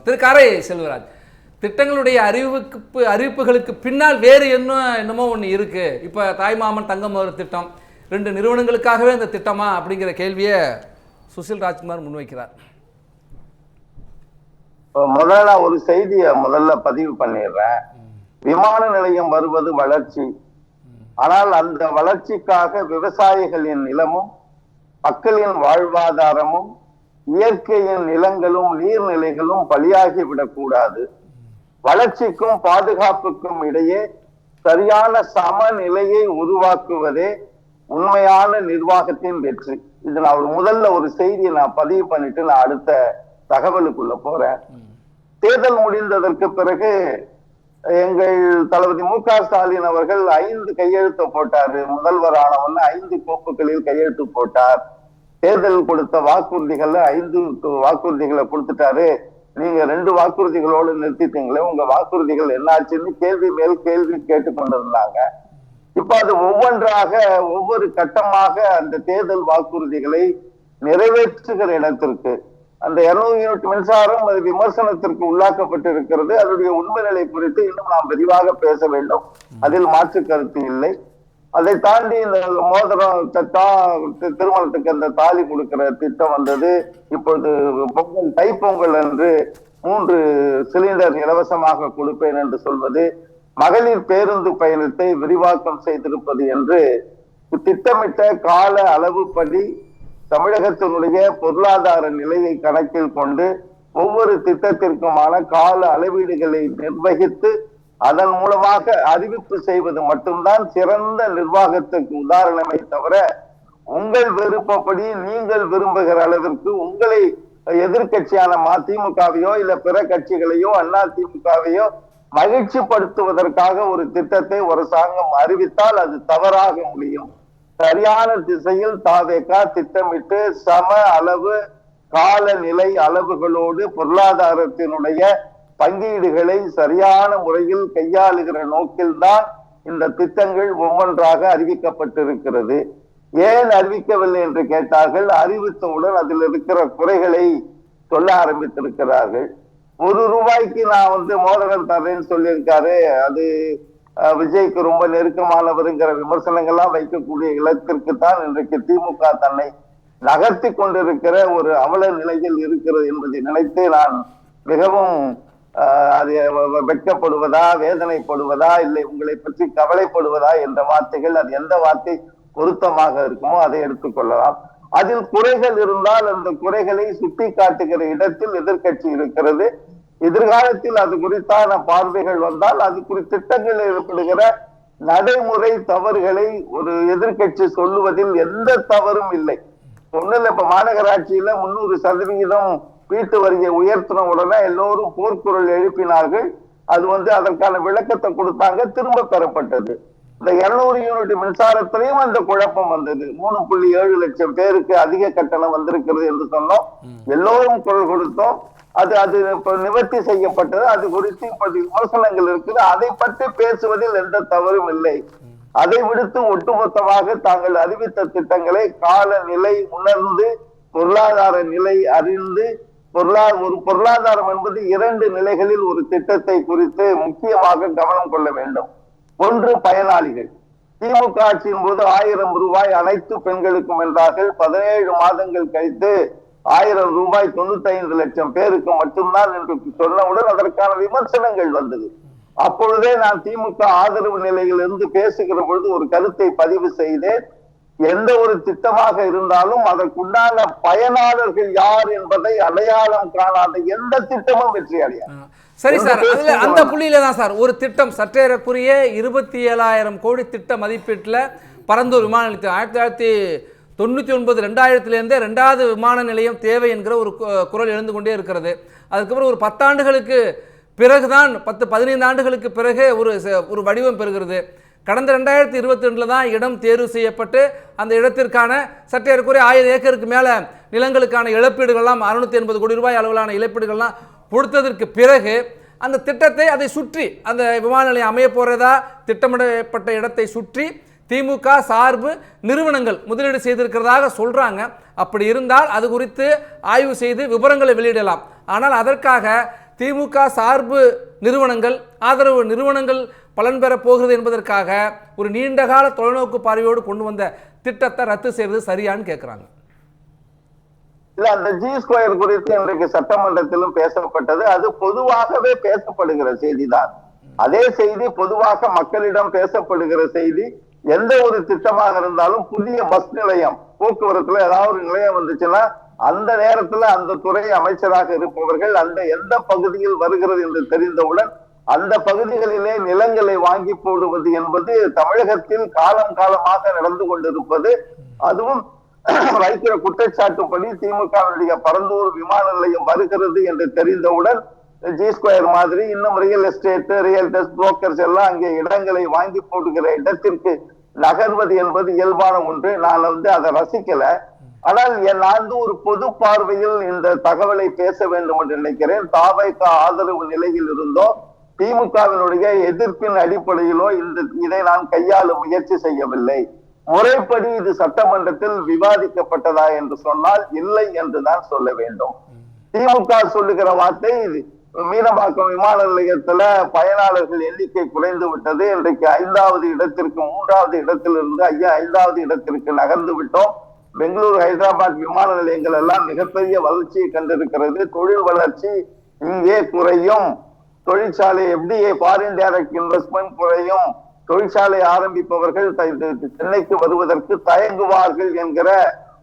திரு காரை செல்வராஜ், திட்டங்களுடைய அறிவிப்புகளுக்கு பின்னால் வேறு என்னமோ ஒன்று இருக்கு. இப்போ தாய்மாமன் தங்கமகர் திட்டம் 2 நிறுவனங்களுக்காகவே அந்த திட்டமா அப்படிங்கிற கேள்வியை சுசில் ராஜ்குமார் முன்வைக்கிறார். முதல்ல ஒரு செய்தியை பதிவு பண்ணிடுறேன். விமான நிலையம் வருவது வளர்ச்சி, ஆனால் அந்த வளர்ச்சிக்காக விவசாயிகளின் நிலமும் மக்களின் வாழ்வாதாரமும் இயற்கையின் நிலங்களும் நீர்நிலைகளும் பலியாகிவிடக் கூடாது. வளர்ச்சிக்கும் பாதுகாப்புக்கும் இடையே சரியான சமநிலையை உருவாக்குவதே உண்மையான நிர்வாகத்தின் வெற்றி. இது நான் முதல்ல ஒரு செய்தியை நான் பதிவு பண்ணிட்டு நான் அடுத்த தகவலுக்குள்ள போறேன். தேர்தல் முடிந்ததற்கு பிறகு எங்கள் தளபதி மு.க. ஸ்டாலின் அவர்கள் 5 கையெழுத்து போட்டாரு. முதல்வர் ஆனவன்னு 5 கோப்புகளில் கையெழுத்து போட்டார். தேர்தல் கொடுத்த வாக்குறுதிகள்ல 5 வாக்குறுதிகளை கொடுத்துட்டாரு. நீங்க 2 வாக்குறுதிகளோடு நிறுத்திட்டீங்களே, உங்க வாக்குறுதிகள் என்னாச்சுன்னு கேள்வி மேல் கேள்வி கேட்டுக்கொண்டிருந்தாங்க. இப்ப அது ஒவ்வொன்றாக ஒவ்வொரு கட்டமாக அந்த தேர்தல் வாக்குறுதிகளை நிறைவேற்றுகிற இடத்திற்கு அந்த 200 யூனிட் மின்சாரம் அது விமர்சனத்திற்கு உள்ளாக்கப்பட்டிருக்கிறது. அதனுடைய உண்மை நிலை குறித்து இன்னும் நாம் விரிவாக பேச வேண்டும், அதில் மாற்று கருத்து இல்லை. அதை தாண்டி இந்த மோதிரம் திருமணத்துக்கு அந்த தாலி கொடுக்கிற திட்டம் வந்தது. இப்பொழுது பொங்கல் தைப்பொங்கல் அன்று 3 சிலிண்டர் இலவசமாக கொடுப்பேன் என்று சொல்வது, மகளிர் பேருந்து பயணத்தை விரிவாக்கம் செய்திருப்பது என்று திட்டமிட்ட கால அளவுப்படி தமிழகத்தினுடைய பொருளாதார நிலையை கணக்கில் கொண்டு ஒவ்வொரு திட்டத்திற்குமான கால அளவீடுகளை நிர்வகித்து அதன் மூலமாக அறிவிப்பு செய்வது மட்டும்தான் சிறந்த நிர்வாகத்துக்கு உதாரணமே தவிர, உங்கள் விருப்பப்படி நீங்கள் விரும்புகிற அளவிற்கு உங்களை எதிர்கட்சியான மதிமுகவையோ இல்ல பிற கட்சிகளையோ அதிமுகவையோ மகிழ்ச்சி படுத்துவதற்காக ஒரு திட்டத்தை ஒரு அரசாங்கம் அறிவித்தால் அது தவறாக முடியும். சரியான திசையில் தாவேகா திட்டமிட்டு சம அளவு காலநிலை அளவுகளோடு பொருளாதாரத்தினுடைய பங்கீடுகளை சரியான முறையில் கையாளுகிற நோக்கில்தான் இந்த திட்டங்கள் ஒவ்வொன்றாக அறிவிக்கப்பட்டிருக்கிறது. ஏன் அறிவிக்கவில்லை என்று கேட்டார்கள். அறிவித்தவுடன் அதில் இருக்கிற குறைகளை சொல்ல ஆரம்பித்திருக்கிறார்கள். 1 ரூபாய்க்கு நான் மோதிரம் தரேன்னு சொல்லியிருக்காரு, அது விஜய்க்கு ரொம்ப நெருக்கமானவருங்கிற விமர்சனங்கள்லாம் வைக்கக்கூடிய இலக்கிற்கு தான் இன்றைக்கு திமுக தன்னை நகர்த்தி கொண்டிருக்கிற ஒரு அவல நிலையில் இருக்கிறது என்பதை நினைத்து நான் மிகவும் அது வெட்கப்படுவதா, வேதனைப்படுவதா, இல்லை உங்களை பற்றி கவலைப்படுவதா என்ற வார்த்தைகள், அது எந்த வார்த்தை பொருத்தமாக இருக்குமோ அதை எடுத்துக்கொள்ளலாம். அதில் குறைகள் இருந்தால் அந்த குறைகளை சுட்டி காட்டுகிற இடத்தில் எதிர்கட்சி இருக்கிறது. எதிர்காலத்தில் அது குறித்தான பார்வைகள் வந்தால் அது குறித்த திட்டங்களில் ஏற்படுகிற நடைமுறை தவறுகளை ஒரு எதிர்கட்சி சொல்லுவதில் எந்த தவறும் இல்லை. ஒண்ணுல இப்ப மாநகராட்சியில 300% வீட்டு வரியை உயர்த்தின உடனே எல்லோரும் போர்க்குரல் எழுப்பினார்கள். அது அதற்கான விளக்கத்தை கொடுத்தாங்க, திரும்ப பெறப்பட்டது. இந்த 200 யூனிட் மின்சாரத்திலையும் அந்த குழப்பம் வந்தது. 3.7 லட்சம் பேருக்கு அதிக கட்டணம் வந்திருக்கிறது என்று சொன்னோம். எல்லோரும் குரல் கொடுத்தோம். அது இப்ப நிவர்த்தி செய்யப்பட்டது. அது குறித்து இப்ப விமர்சனங்கள் இருக்குது. அதை பற்றி பேசுவதில் எந்த தவறும் இல்லை. அதை விடுத்து ஒட்டுமொத்தமாக தாங்கள் அறிவித்த திட்டங்களை காலநிலை உணர்ந்து பொருளாதார நிலை அறிந்து ஒரு பொருளாதாரம் என்பது 2 நிலைகளில் ஒரு திட்டத்தை குறித்து முக்கியமாக கவனம் கொள்ள வேண்டும். ஒன்று, பயனாளிகள். திமுக ஆட்சியின் போது 1000 ரூபாய் அனைத்து பெண்களுக்கும் என்றார்கள். 17 மாதங்கள் கழித்து 1000 ரூபாய் 95 லட்சம் பேருக்கு மட்டும்தான் என்று சொன்னவுடன் அதற்கான விமர்சனங்கள் வந்தது. அப்பொழுதே நான் திமுக ஆதரவு நிலையிலிருந்து பேசுகிற பொழுது ஒரு கருத்தை பதிவு செய்தேன். எந்த ஒரு திட்டமாக இருந்தாலும் அதற்குண்டான பயனாளர்கள் யார் என்பதை அடையாளம் காணாத எந்த திட்டமும் வெற்றி அடையாது. சரி சார், அதுல அந்த புள்ளியில தான் சார் ஒரு திட்டம் சற்றேறக்குரிய 27,000 கோடி திட்ட மதிப்பீட்டில் பரந்தூர் விமான நிலையத்தில் 1999-2000 2வது விமான நிலையம் தேவை என்கிற ஒரு குரல் எழுந்து கொண்டே இருக்கிறது. அதுக்கப்புறம் ஒரு 10 ஆண்டுகளுக்கு பிறகுதான் 10-15 ஆண்டுகளுக்கு பிறகு ஒரு வடிவம் பெறுகிறது. கடந்த 2022 தான் இடம் தேர்வு செய்யப்பட்டு அந்த இடத்திற்கான சற்றேறக்குறைய 1000 ஏக்கருக்கு மேலே நிலங்களுக்கான இழப்பீடுகள்லாம் 680 கோடி ரூபாய் அளவிலான இழப்பீடுகள்லாம் கொடுத்ததற்கு பிறகு அந்த திட்டத்தை அதை சுற்றி அந்த விமான நிலையம் அமைய போகிறதா திட்டமிடப்பட்ட இடத்தை சுற்றி திமுக சார்பு நிறுவனங்கள் முதலீடு செய்திருக்கிறதாக சொல்கிறாங்க. அப்படி இருந்தால் அது குறித்து ஆய்வு செய்து விவரங்களை வெளியிடலாம். ஆனால் அதற்காக திமுக சார்பு நிறுவனங்கள், ஆதரவு நிறுவனங்கள் பலன் பெற போகிறது என்பதற்காக ஒரு நீண்டகால தொலைநோக்கு பார்வையோடு கொண்டு வந்த திட்டத்தை ரத்து செய்வது சரியான்னு கேட்குறாங்க. இல்ல, அந்த G2 குறித்து இன்றைக்கு சட்டமன்றத்திலும் பேசப்பட்டது. அது பொதுவாகவே பேசப்படுகிற செய்திதான். அதே செய்தி பொதுவாக மக்களிடம் பேசப்படுகிற செய்தி. எந்த ஒரு திட்டமாக இருந்தாலும் புதிய பஸ் நிலையம், போக்குவரத்துல ஏதாவது ஒரு நிலையம் வந்துச்சுன்னா அந்த நேரத்துல அந்த துறை அமைச்சராக இருப்பவர்கள் அந்த எந்த பகுதியில் வருகிறது என்று தெரிந்தவுடன் அந்த பகுதிகளிலே நிலங்களை வாங்கி போடுவது என்பது தமிழகத்தில் காலம் காலமாக நடந்து கொண்டிருப்பது. அதுவும் வைக்கிற குற்றச்சாட்டுப்படி திமுகவுடைய பரந்தூர் விமான நிலையம் வருகிறது என்று தெரிந்தவுடன் G2 மாதிரி இன்னும் ரியல் எஸ்டேட், ரியல்டர்ஸ், புரோக்கர்ஸ் எல்லாம் அங்கே இடங்களை வாங்கி போடுகிற இடத்திற்கு நகர்வது என்பது இயல்பான ஒன்று. நான் அதை ரசிக்கல. ஆனால் நான் ஒரு பொது பார்வையில் இந்த தகவலை பேச வேண்டும் என்று நினைக்கிறேன். தாவைக்க ஆதரவு நிலையில் இருந்தோ திமுகவினுடைய எதிர்ப்பின் அடிப்படையிலோ இதை நான் கையாள முயற்சி செய்யவில்லை. முறைப்படி இது சட்டமன்றத்தில் விவாதிக்கப்பட்டதா என்று சொன்னால் இல்லை என்றுதான் சொல்ல வேண்டும். திமுக சொல்லுகிற வார்த்தை, மீனம்பாக்கம் விமான நிலையத்துல பயனாளர்கள் எண்ணிக்கை குறைந்து விட்டது, இன்றைக்கு 5வது இடத்திற்கு 3வது இடத்திலிருந்து 5வது இடத்திற்கு நகர்ந்து விட்டோம். பெங்களூரு, ஹைதராபாத் விமான நிலையங்கள் எல்லாம் மிகப்பெரிய வளர்ச்சியை கண்டிருக்கிறது. தொழில் வளர்ச்சி இங்கே குறையும், தொழிற்சாலை FDI ஃபாரின் டைரக்ட் இன்வெஸ்ட்மெண்ட் குறையும், தொழிற்சாலை ஆரம்பிப்பவர்கள் சென்னைக்கு வருவதற்கு தயங்குவார்கள் என்கிற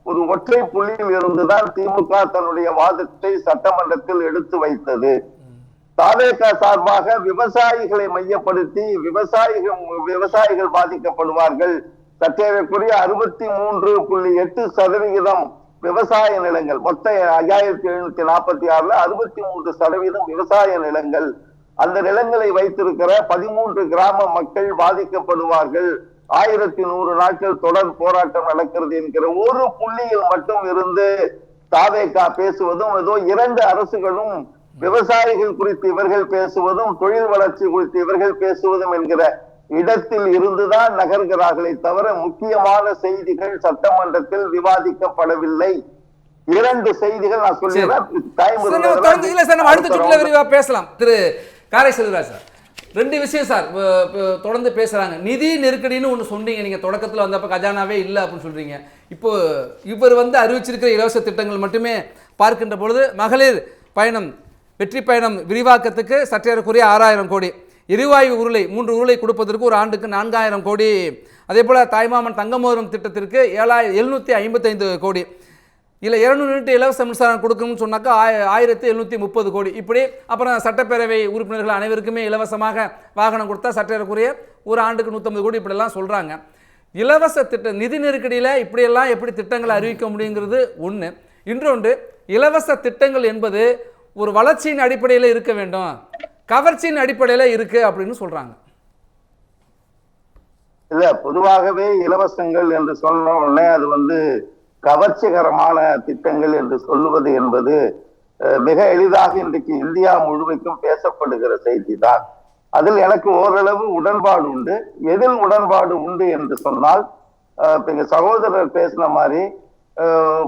ஒரு ஒற்றை புள்ளியில் இருந்துதான் திமுக தன்னுடைய வாதத்தை சட்டமன்றத்தில் எடுத்து வைத்தது. தாவேக சார்பாக விவசாயிகளை மையப்படுத்தி விவசாயிகள் பாதிக்கப்படுவார்கள், சற்றேறக்குரிய 63.8% விவசாய நிலங்கள், மொத்த 5746ல 63% விவசாய நிலங்கள், அந்த நிலங்களை வைத்திருக்கிற 13 கிராம மக்கள் பாதிக்கப்படுவார்கள், 1100 நாட்கள் தொடர் போராட்டம் நடக்கிறது என்கிற ஒரு புள்ளியில் மட்டும் இருந்து தாவேகா பேசுவதும், ஏதோ 2 அரசுகளும் விவசாயிகள் குறித்து இவர்கள் பேசுவதும் தொழில் வளர்ச்சி குறித்து இவர்கள் பேசுவதும் என்கிற இடத்தில் இருந்துதான் நகர்கிறார்களே தவிர முக்கியமான செய்திகள் சட்டமன்றத்தில் விவாதிக்கப்படவில்லை. 2 செய்திகள் நான் சொல்லிடுறேன். விரிவா பேசலாம். திரு காரை செல்வராஜ் சார், 2 விஷயம் சார் தொடர்ந்து பேசுறாங்க. நிதி நெருக்கடின்னு ஒன்று சொன்னீங்க நீங்க தொடக்கத்தில் வந்தப்ப, கஜானாவே இல்லை அப்படின்னு சொல்றீங்க. இப்போ இவர் அறிவிச்சிருக்கிற இலவச திட்டங்கள் மட்டுமே பார்க்கின்ற பொழுது மகளிர் பயணம், வெற்றி பயணம் விரிவாக்கத்துக்கு சற்றேறக்குரிய 6000 கோடி, எரிவாயு உருளை 3 உருளை கொடுப்பதற்கு ஒரு ஆண்டுக்கு 4000 கோடி, அதே போல தாய்மாமன் தங்கமோதிரம் திட்டத்திற்கு 755 கோடி, இல்லை 200 யூனிட் இலவச மின்சாரம் கொடுக்கணும்னு சொன்னாக்கா 1730 கோடி. இப்படி அப்புறம் சட்டப்பேரவை உறுப்பினர்கள் அனைவருக்குமே இலவசமாக வாகனம் கொடுத்தா சற்றேறக்குரிய ஒரு ஆண்டுக்கு 150 கோடி, இப்படியெல்லாம் சொல்கிறாங்க. இலவச திட்ட நிதி நெருக்கடியில் இப்படியெல்லாம் எப்படி திட்டங்களை அறிவிக்க முடியுங்கிறது ஒன்று. இன்னொன்று, இலவச திட்டங்கள் என்பது ஒரு வளர்ச்சியின் அடிப்படையில் இருக்க வேண்டும், கவர்ச்சியின் அடிப்படையில் இருக்கு அப்படின்னு சொல்றாங்க. இல்ல, பொதுவாகவே இலவசங்கள் என்று சொன்ன உடனே அது கவர்ச்சிகரமான திட்டங்கள் என்று சொல்லுவது என்பது மிக எளிதாக இன்றைக்கு இந்தியா முழுமைக்கும் பேசப்படுகிற செய்தி தான். அதில் எனக்கு ஓரளவு உடன்பாடு உண்டு. எதில் உடன்பாடு உண்டு என்று சொன்னால், இங்க சகோதரர் பேசின மாதிரி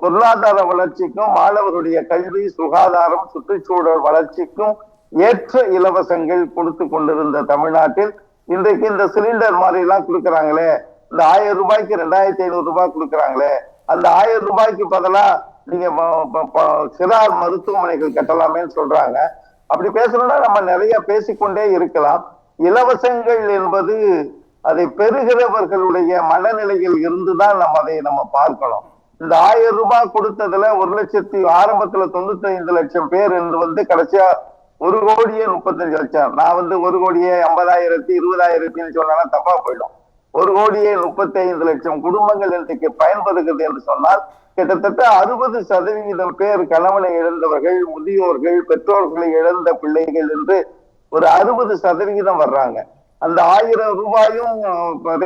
பொருளாதார வளர்ச்சிக்கும் மாணவருடைய கல்வி, சுகாதாரம், சுற்றுச்சூழல் வளர்ச்சிக்கும் ஏற்ற இலவசங்கள் கொடுத்து கொண்டிருந்த தமிழ்நாட்டில் இன்றைக்கு இந்த சிலிண்டர் மாதிரி எல்லாம் கொடுக்குறாங்களே, இந்த 1000 ரூபாய்க்கு 2500 ரூபாய் கொடுக்குறாங்களே, அந்த 1000 ரூபாய்க்கு பதிலா நீங்க சிறார் மருத்துவமனைகள் கட்டலாமேன்னு சொல்றாங்க. அப்படி பேசணும்னா நம்ம நிறைய பேசிக்கொண்டே இருக்கலாம். இலவசங்கள் என்பது அதை பெறுகிறவர்களுடைய மனநிலையில் இருந்துதான் நம்ம பார்க்கணும். இந்த 1000 ரூபாய் கொடுத்ததுல 1,00,000 ஆரம்பத்துல 95 லட்சம் பேர் என்று கடைசியா 1,35,00,000. நான் 1,50,000 20,000 சொன்னா தப்பா போயிடும். 1,35,00,000 குடும்பங்கள் இன்றைக்கு பயன்படுகிறது என்று சொன்னால் கிட்டத்தட்ட 60% பேர் கணவனை இழந்தவர்கள், முதியோர்கள், பெற்றோர்களை இழந்த பிள்ளைகள் என்று ஒரு 60% வர்றாங்க. அந்த 1000 ரூபாயும்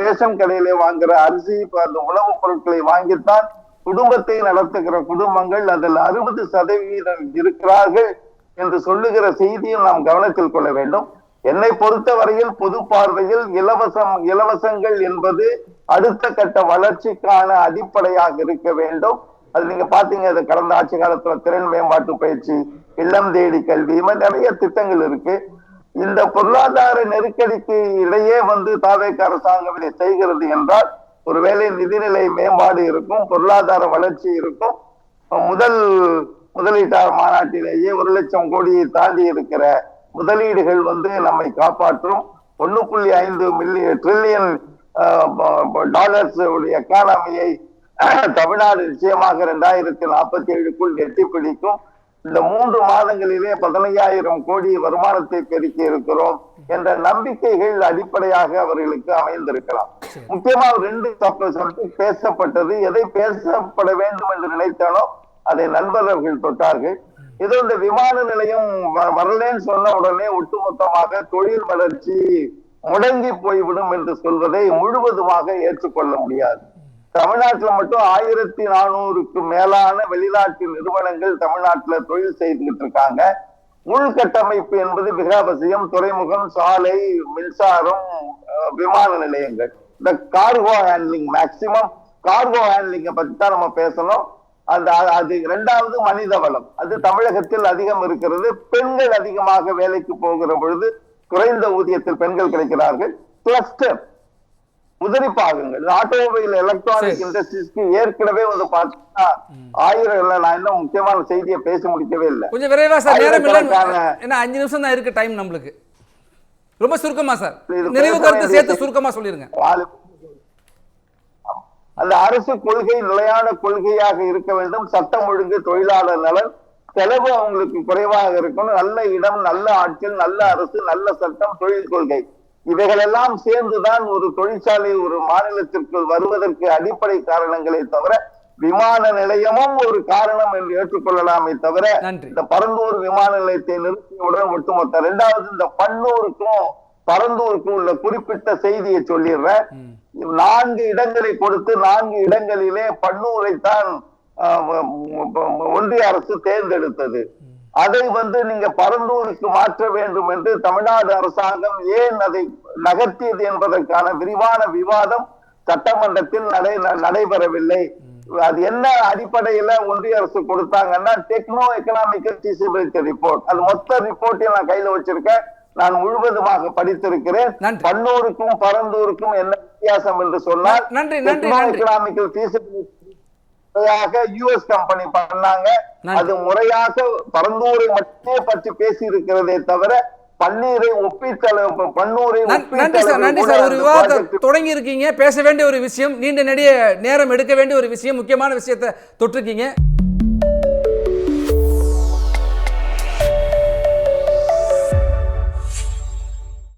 ரேஷன் கடையிலே வாங்குற அரிசி, அந்த உணவுப் பொருட்களை வாங்கித்தான் குடும்பத்தை நடத்துகிற குடும்பங்கள் அதில் 60% இருக்கிறார்கள் என்று சொல்லுகிற செய்தியும் நாம் கவனத்தில் கொள்ள வேண்டும். என்னை பொறுத்தவரையில் பொது பார்வையில் இலவசங்கள் என்பது அடுத்த கட்ட வளர்ச்சிக்கான அடிப்படையாக இருக்க வேண்டும். அது நீங்க பாத்தீங்க, அது கடந்த ஆட்சி காலத்துல திறன் மேம்பாட்டு பயிற்சி, இல்லம் தேடி கல்வி, இது மாதிரி நிறைய திட்டங்கள் இருக்கு. இந்த பொருளாதார நெருக்கடிக்கு இடையே தாவேக அரசாங்கம் இதை செய்கிறது என்றால் ஒருவேளை நிதிநிலை மேம்பாடு இருக்கும், பொருளாதார வளர்ச்சி இருக்கும். முதலீட்டாளர் மாநாட்டிலேயே 1,00,000 கோடியை தாண்டி இருக்கிற முதலீடுகள் நம்மை காப்பாற்றும். 1.5 ட்ரில்லியன் டாலர்ஸ் உடைய எக்கானமியை தமிழ்நாடு நிச்சயமாக 2047க்குள் எட்டி பிடிக்கும். இந்த 3 மாதங்களிலே 15,000 கோடி வருமானத்தை பெருக்கி இருக்கிறோம் என்ற நம்பிக்கைகள் அடிப்படையாக அவர்களுக்கு அமைந்திருக்கலாம். முக்கியமாக 2 சப்ஜெக்ட் பேசப்பட்டது. எதை பேசப்பட வேண்டும் என்று நினைத்தானோ அதை நண்பர்கள் தொட்டார்கள். ஏதோ இந்த விமான நிலையம் வரலன்னு சொன்ன உடனே ஒட்டுமொத்தமாக தொழில் வளர்ச்சி முடங்கி போய்விடும் என்று சொல்வதை முழுவதுமாக ஏற்றுக்கொள்ள முடியாது. தமிழ்நாட்டில் மட்டும் 1400க்கு மேலான வெளிநாட்டு நிறுவனங்கள் தமிழ்நாட்டில் தொழில் செய்துகிட்டு இருக்காங்க. உள்கட்டமைப்பு என்பது மிக அவசியம். துறைமுகம், சாலை, மின்சாரம், விமான நிலையங்கள், இந்த கார்கோ ஹேண்ட்லிங், மேக்சிமம் கார்கோ ஹேண்ட்லிங்கை பத்தி தான் நம்ம பேசணும். அது 2வது மனித வளம். அது தமிழகத்தில் அதிகம் இருக்கிறது. பெண்கள் அதிகமாக வேலைக்கு போகிற பொழுது குறைந்த ஊதியத்தில் பெண்கள் கிடைக்கிறார்கள். கிளஸ்டர் உதிரி பாகங்கள், ஆட்டோமொபைல், எலக்ட்ரானிக் இண்டஸ்ட்ரீஸ்க்கு ஏற்கனவே பார்த்தீங்கன்னா 1000 நான் இன்னும் முக்கியமான செய்தியை பேச முடிக்கவே இல்லை. கொஞ்சம் விரைவா சார், நேரம் இல்லை. ஏன்னா 5 நிமிஷம் தான் இருக்கு டைம் நம்மளுக்கு. ரொம்ப சுருக்கமா சார், நிறைவு கருத்து சேர்த்து சுருக்கமா சொல்லிருங்க. அந்த அரசு கொள்கை நிலையான கொள்கையாக இருக்க வேண்டும். சட்டம் ஒழுங்கு, தொழிலாளர் நலன், செலவு அவங்களுக்கு குறைவாக இருக்கணும். நல்ல இடம், நல்ல ஆட்சியில், நல்ல அரசு, நல்ல சட்டம், தொழில் கொள்கை, இவைகளெல்லாம் சேர்ந்துதான் ஒரு தொழிற்சாலை ஒரு மாநிலத்திற்கு வருவதற்கு அடிப்படை காரணங்களை தவிர விமான நிலையமும் ஒரு காரணம் என்று ஏற்றுக்கொள்ளலாமே தவிர இந்த பரந்தூர் விமான நிலையத்தை நிறுத்தியவுடன் ஒட்டுமொத்த 2வது இந்த பன்னூருக்கும் பரந்தூருக்கும் உள்ள குறிப்பிட்ட செய்தியை சொல்லிடுறேன். 4 இடங்களை கொடுத்து 4 இடங்களிலே பன்னூரைத்தான் ஒன்றிய அரசு தேர்ந்தெடுத்தது. அதை நீங்க பரந்தூருக்கு மாற்ற வேண்டும் என்று தமிழ்நாடு அரசாங்கம் ஏன் அதை நகர்த்தியது என்பதற்கான விரிவான விவாதம் சட்டமன்றத்தில் நடைபெறவில்லை. அது என்ன அடிப்படையில ஒன்றிய அரசு கொடுத்தாங்கன்னா டெக்னோ எக்கனாமிக்கல் ஃபீசிபிலிட்டி ரிப்போர்ட். அது மொத்த ரிப்போர்ட்டையும் நான் கையில வச்சிருக்கேன். நான் முழுவதுமாக படித்திருக்கிறேன். பன்னூருக்கும் பரந்தூருக்கும் என்ன வித்தியாசம் என்று சொன்னால் techno economical feasibility US company பண்ணாங்க. அது முறையாக பரந்தூரை மட்டுமே பற்றி பேசி இருக்கிறதே தவிர பன்னீரை ஒப்பிட்டளவு பன்னூரை. நன்றி சார், ஒரு விவாதத்தை தொடங்கி இருக்கீங்க. பேச வேண்டிய ஒரு விஷயம், நீண்ட நெடிய நேரம் எடுக்க வேண்டிய ஒரு விஷயம், முக்கியமான விஷயத்தை தொட்டிருக்கீங்க.